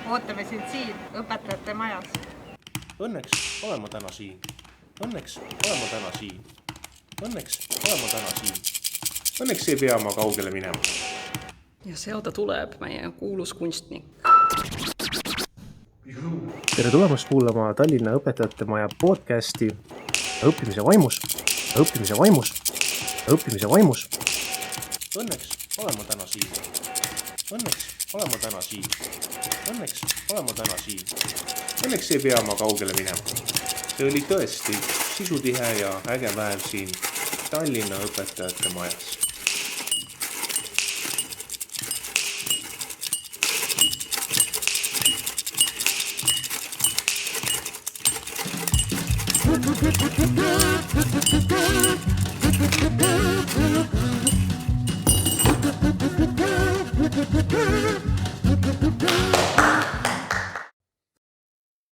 Ootame sind siin õpetajate majas. Õnneks olen ma täna siin. Õnneks olen ma täna siin. Õnneks olen ma täna siin. Õnneks ei pea ma kaugele minema. Ja seal ta tuleb, meie kuulus kunstnik. Tere tulemast kuulama Tallinna Õpetajate Maja podcasti Õppimise vaimus. Õppimise vaimus. Õppimise vaimus. Õnneks olen ma täna siin. Õnneks olen ma täna siin. Õnneks olen ma täna siin. Õnneks ei pea ma kaugele minema. See oli tõesti sisutihe ja äge päev siin Tallinna Õpetajate Majas.